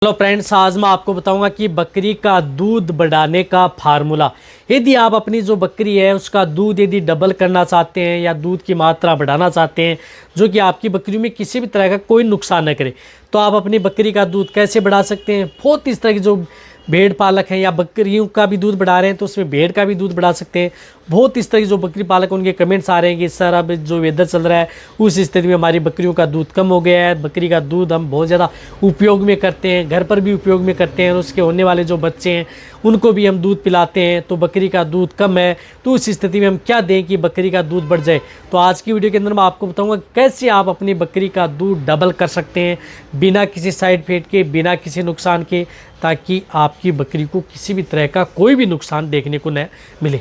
Hello friends, आज मैं आपको बताऊंगा कि बकरी का दूध बढ़ाने का फार्मूला। यदि आप अपनी जो बकरी है उसका दूध यदि डबल करना चाहते हैं या दूध की मात्रा बढ़ाना चाहते हैं जो कि आपकी बकरी में किसी भी तरह का कोई नुकसान न करे, तो आप अपनी बकरी का दूध कैसे बढ़ा सकते हैं। बहुत इस तरह की जो भेड़ पालक हैं या बकरियों का भी दूध बढ़ा रहे हैं तो उसमें भेड़ का भी दूध बढ़ा सकते हैं। बहुत इस तरह की जो बकरी पालक उनके कमेंट्स आ रहे हैं कि सर अब जो वेदर चल रहा है उस स्थिति में हमारी बकरियों का दूध कम हो गया है, बकरी का दूध हम बहुत ज़्यादा उपयोग में करते हैं, घर पर भी उपयोग में करते हैं और उसके होने वाले जो बच्चे हैं उनको भी हम दूध पिलाते हैं, तो बकरी का दूध कम है। तो उस स्थिति में हम क्या दें कि बकरी का दूध बढ़ जाए। तो आज की वीडियो के अंदर मैं आपको बताऊंगा कैसे आप अपनी बकरी का दूध डबल कर सकते हैं बिना किसी साइड इफेक्ट के, बिना किसी नुकसान के, ताकि आपकी बकरी को किसी भी तरह का कोई भी नुकसान देखने को न मिले।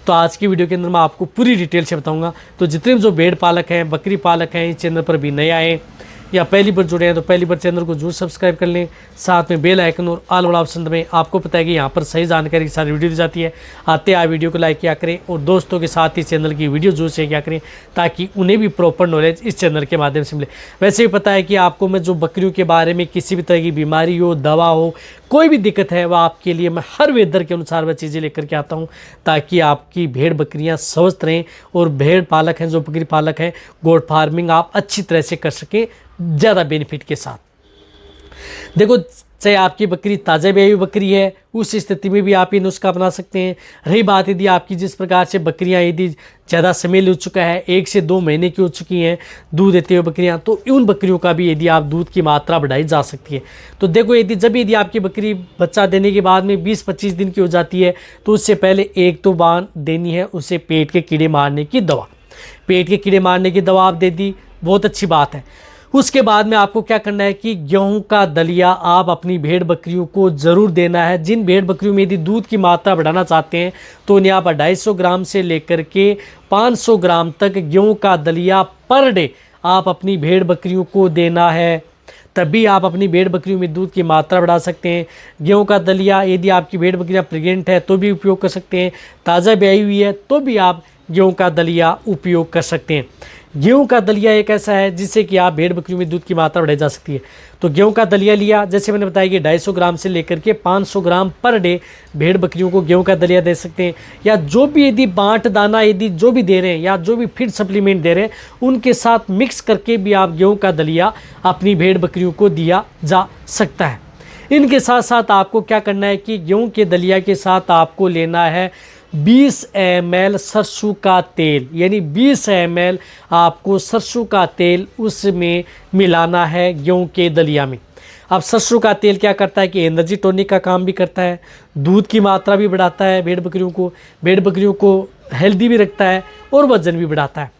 तो आज की वीडियो के अंदर मैं आपको पूरी डिटेल से बताऊंगा। तो जितने भी जो भेड़ पालक हैं, बकरी पालक हैं, इस चैनल पर भी नए आए या पहली बार जुड़े हैं तो पहली बार चैनल को जरूर सब्सक्राइब कर लें, साथ में बेल आइकन और ऑल वाला ऑप्शन दबाएं। आपको पता है कि यहाँ पर सही जानकारी की सारी वीडियो दी जाती है। आते आए वीडियो को लाइक किया करें और दोस्तों के साथ ही चैनल की वीडियो जरूर शेयर किया करें ताकि उन्हें भी प्रॉपर नॉलेज इस चैनल के माध्यम से मिले। वैसे भी पता है कि आपको मैं जो बकरियों के बारे में किसी भी तरह की बीमारी हो, दवा हो, कोई भी दिक्कत है वह आपके लिए मैं हर वेदर के अनुसार वह चीज़ें लेकर के आता हूँ ताकि आपकी भेड़ बकरियाँ स्वस्थ रहें और भेड़ पालक हैं जो बकरी पालक हैं, गोट फार्मिंग आप अच्छी तरह से कर सकें ज़्यादा बेनिफिट के साथ। देखो, चाहे आपकी बकरी ताज़ा ब्याई हुई बकरी है उस स्थिति में भी आप ये नुस्खा अपना सकते हैं। रही बात यदि आपकी जिस प्रकार से बकरियां यदि ज़्यादा समय ले चुका है, 1 से 2 महीने की हो चुकी हैं दूध देते हुए बकरियां, तो उन बकरियों का भी यदि आप दूध की मात्रा बढ़ाई जा सकती है। तो देखो, यदि आपकी बकरी बच्चा देने के बाद में 20-25 दिन की हो जाती है तो उससे पहले एक तो बार देनी है उसे पेट के कीड़े मारने की दवा। पेट के कीड़े मारने की दवा आप दे दी, बहुत अच्छी बात है। उसके बाद में आपको क्या करना है कि गेहूं का दलिया आप अपनी भेड़ बकरियों को ज़रूर देना है। जिन भेड़ बकरियों में यदि दूध की मात्रा बढ़ाना चाहते हैं तो उन्हें आप 250 ग्राम से लेकर के 500 ग्राम तक गेहूं का दलिया पर डे आप अपनी भेड़ बकरियों को देना है, तभी आप अपनी भेड़ बकरियों में दूध की मात्रा बढ़ा सकते हैं। गेहूं का दलिया यदि आपकी भेड़ बकरियां प्रेग्नेंट है तो भी उपयोग कर सकते हैं, ताज़ा ब्याई हुई है तो भी आप गेहूं का दलिया उपयोग कर सकते हैं। गेहूं का दलिया एक ऐसा है जिससे कि आप भेड़ बकरियों में दूध की मात्रा बढ़ाई जा सकती है। तो गेहूं का दलिया लिया, जैसे मैंने बताया कि 250 ग्राम से लेकर के 500 ग्राम पर डे भेड़ बकरियों को गेहूं का दलिया दे सकते हैं। या जो भी यदि बांट दाना यदि जो भी दे रहे हैं या जो भी फीड सप्लीमेंट दे रहे हैं उनके साथ मिक्स करके भी आप गेहूं का दलिया अपनी भेड़ बकरियों को दिया जा सकता है। इनके साथ साथ आपको क्या करना है कि गेहूं के दलिया के साथ आपको लेना है 20 ml सरसों का तेल, यानी 20 ml आपको सरसों का तेल उसमें मिलाना है गेहूं के दलिया में। अब सरसों का तेल क्या करता है कि एनर्जी टॉनिक का काम भी करता है, दूध की मात्रा भी बढ़ाता है, भेड़ बकरियों को हेल्दी भी रखता है और वजन भी बढ़ाता है।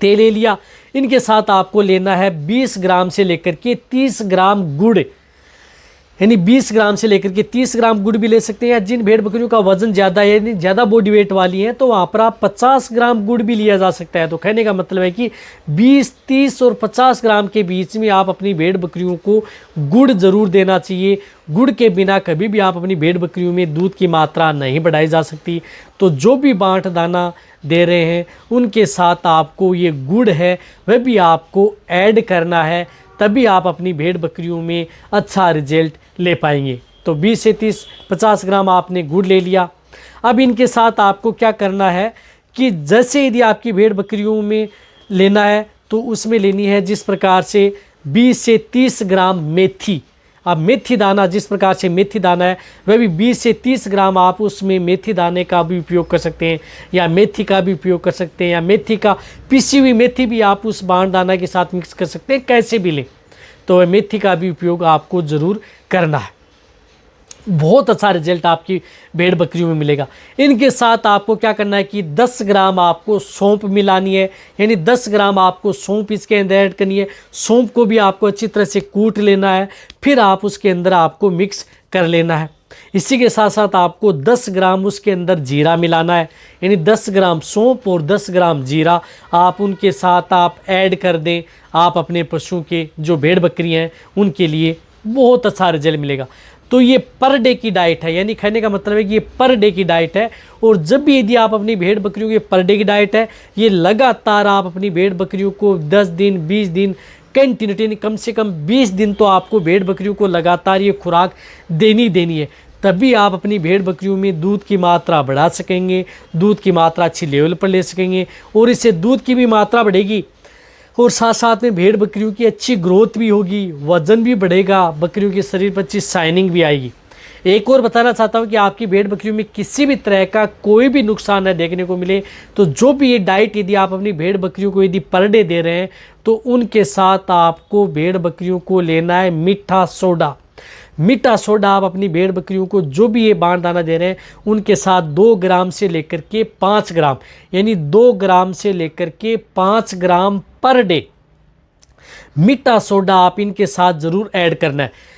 तेल ले लिया, इनके साथ आपको लेना है 20 ग्राम से लेकर के 30 ग्राम गुड़, यानी 20 ग्राम से लेकर के 30 ग्राम गुड़ भी ले सकते हैं। या जिन भेड़ बकरियों का वजन ज़्यादा है यानी ज़्यादा बॉडी वेट वाली है तो वहाँ पर आप 50 ग्राम गुड़ भी लिया जा सकता है। तो कहने का मतलब है कि 20, 30 और 50 ग्राम के बीच में आप अपनी भेड़ बकरियों को गुड़ ज़रूर देना चाहिए। गुड़ के बिना कभी भी आप अपनी भेड़ बकरियों में दूध की मात्रा नहीं बढ़ाई जा सकती। तो जो भी बांट दाना दे रहे हैं उनके साथ आपको ये गुड़ है वह भी आपको ऐड करना है, तभी आप अपनी भेड़ बकरियों में अच्छा रिजल्ट ले पाएंगे। तो 20 से 30, 50 ग्राम आपने गुड़ ले लिया। अब इनके साथ आपको क्या करना है कि जैसे यदि आपकी भेड़ बकरियों में लेना है तो उसमें लेनी है जिस प्रकार से 20 से 30 ग्राम मेथी। अब मेथी दाना, जिस प्रकार से मेथी दाना है वह भी 20 से 30 ग्राम आप उसमें मेथी दाने का भी उपयोग कर सकते हैं या मेथी का भी उपयोग कर सकते हैं, या मेथी का पिसी हुई मेथी भी आप उस बांट दाना के साथ मिक्स कर सकते हैं, कैसे भी लें। तो मेथी का भी उपयोग आपको ज़रूर करना है, बहुत अच्छा रिजल्ट आपकी भेड़ बकरियों में मिलेगा। इनके साथ आपको क्या करना है कि 10 ग्राम आपको सौंफ मिलानी है, यानी 10 ग्राम आपको सौंफ इसके अंदर ऐड करनी है। सौंफ को भी आपको अच्छी तरह से कूट लेना है, फिर आप उसके अंदर आपको मिक्स कर लेना है। इसी के साथ साथ आपको 10 ग्राम उसके अंदर जीरा मिलाना है, यानी 10 ग्राम सौंफ और 10 ग्राम जीरा आप उनके साथ आप ऐड कर दें। आप अपने पशु के जो भेड़ बकरी हैं उनके लिए बहुत अच्छा रिजल्ट मिलेगा। तो ये पर डे की डाइट है, यानी खाने का मतलब है कि ये पर डे की डाइट है। और जब भी यदि आप अपनी भेड़ बकरियों की पर डे की डाइट है, ये लगातार आप अपनी भेड़ बकरियों को 10 दिन 20 दिन कंटिन्यूटी, यानी कम से कम 20 दिन तो आपको भेड़ बकरियों को लगातार ये खुराक देनी है। तभी आप अपनी भेड़ बकरियों में दूध की मात्रा बढ़ा सकेंगे, दूध की मात्रा अच्छी लेवल पर ले सकेंगे, और इससे दूध की भी मात्रा बढ़ेगी और साथ साथ में भेड़ बकरियों की अच्छी ग्रोथ भी होगी, वज़न भी बढ़ेगा, बकरियों के शरीर पर अच्छी शाइनिंग भी आएगी। एक और बताना चाहता हूँ कि आपकी भेड़ बकरियों में किसी भी तरह का कोई भी नुकसान न देखने को मिले तो जो भी ये डाइट यदि आप अपनी भेड़ बकरियों को यदि पर डे दे रहे हैं तो उनके साथ आपको भेड़ बकरियों को लेना है मीठा सोडा। मीठा सोडा आप अपनी भेड़ बकरियों को जो भी ये बाण दाना दे रहे हैं उनके साथ 2 ग्राम से लेकर के 5 ग्राम, यानी 2 ग्राम से लेकर के 5 ग्राम पर डे मीठा सोडा आप इनके साथ ज़रूर ऐड करना है।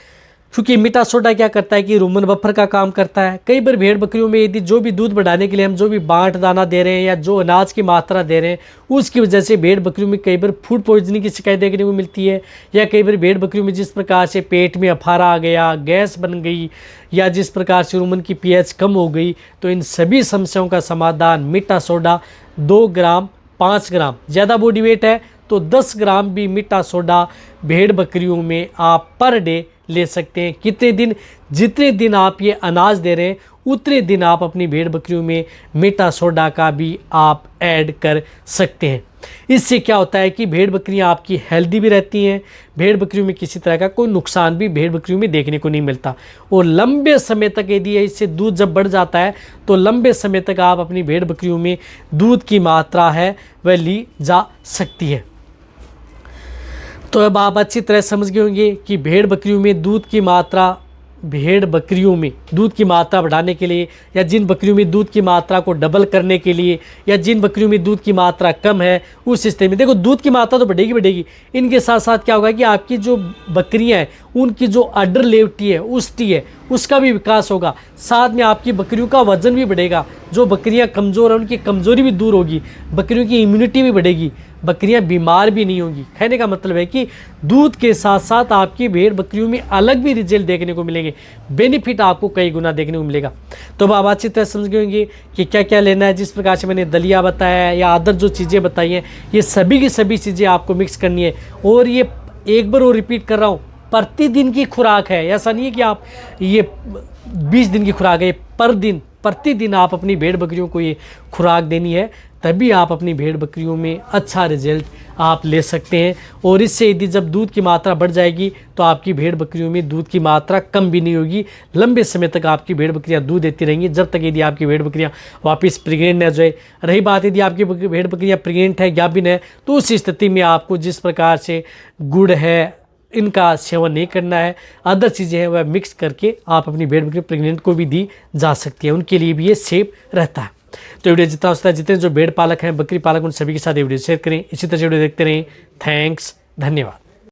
क्योंकि मीठा सोडा क्या करता है कि रूमन बफर का काम करता है। कई बार भेड़ बकरियों में यदि जो भी दूध बढ़ाने के लिए हम जो भी बांट दाना दे रहे हैं या जो अनाज की मात्रा दे रहे हैं उसकी वजह से भेड़ बकरियों में कई बार फूड पॉइजनिंग की शिकायत देखने को मिलती है, या कई बार भेड़ बकरियों में जिस प्रकार से पेट में अफारा आ गया, गैस बन गई, या जिस प्रकार से रूमन की पीएच कम हो गई, तो इन सभी समस्याओं का समाधान मीठा सोडा 2 ग्राम 5 ग्राम, ज़्यादा बॉडी वेट है तो 10 ग्राम भी मीठा सोडा भेड़ बकरियों में आप पर डे ले सकते हैं। कितने दिन? जितने दिन आप ये अनाज दे रहे हैं उतने दिन आप अपनी भेड़ बकरियों में मीठा सोडा का भी आप ऐड कर सकते हैं। इससे क्या होता है कि भेड़ बकरियां आपकी हेल्दी भी रहती हैं, भेड़ बकरियों में किसी तरह का कोई नुकसान भी भेड़ बकरियों में देखने को नहीं मिलता, और लंबे समय तक यदि इससे दूध जब बढ़ जाता है तो लंबे समय तक आप अपनी भेड़ बकरियों में दूध की मात्रा है वह ली जा सकती है। तो अब आप अच्छी तरह समझ गए होंगे कि भेड़ बकरियों में दूध की मात्रा बढ़ाने के लिए, या जिन बकरियों में दूध की मात्रा को डबल करने के लिए, या जिन बकरियों में दूध की मात्रा कम है उस स्थिति में देखो दूध की मात्रा तो बढ़ेगी। इनके साथ साथ क्या होगा कि आपकी जो बकरियां हैं उनकी जो अडर लेवटी है उसका भी विकास होगा, साथ में आपकी बकरियों का वजन भी बढ़ेगा। जो बकरियां कमज़ोर हैं उनकी कमज़ोरी भी दूर होगी, बकरियों की इम्यूनिटी भी बढ़ेगी, बकरियां बीमार भी नहीं होंगी। कहने का मतलब है कि दूध के साथ साथ आपकी भेड़ बकरियों में अलग भी रिजल्ट देखने को मिलेंगे, बेनिफिट आपको कई गुना देखने को मिलेगा। तो अब आप अच्छी तरह समझ गए होंगे कि क्या क्या लेना है। जिस प्रकार से मैंने दलिया बताया है या अदर जो चीज़ें बताई हैं ये सभी की सभी चीज़ें आपको मिक्स करनी है, और ये एक बार और रिपीट कर रहा हूँ, प्रतिदिन की खुराक है। ऐसा नहीं है कि आप ये 20 दिन की खुराक है, प्रतिदिन आप अपनी भेड़ बकरियों को ये खुराक देनी है, तभी आप अपनी भेड़ बकरियों में अच्छा रिजल्ट आप ले सकते हैं। और इससे यदि जब दूध की मात्रा बढ़ जाएगी तो आपकी भेड़ बकरियों में दूध की मात्रा कम भी नहीं होगी, लंबे समय तक आपकी भेड़ बकरियां दूध देती रहेंगी, जब तक यदि आपकी भेड़ बकरियां वापस प्रेग्नेंट न जाए। रही बात यदि आपकी भेड़ बकरियां प्रेग्नेंट है गाभिन है तो उस स्थिति में आपको जिस प्रकार से गुड़ है इनका सेवन नहीं करना है, अदर चीज़ें हैं वह मिक्स करके आप अपनी भेड़ बकरी प्रेग्नेंट को भी दी जा सकती है, उनके लिए भी ये सेफ रहता है। तो वीडियो जितना हो सकता है जितने जो भेड़ पालक हैं बकरी पालक उन सभी के साथ वीडियो शेयर करें, इसी तरह वीडियो देखते रहें। थैंक्स, धन्यवाद।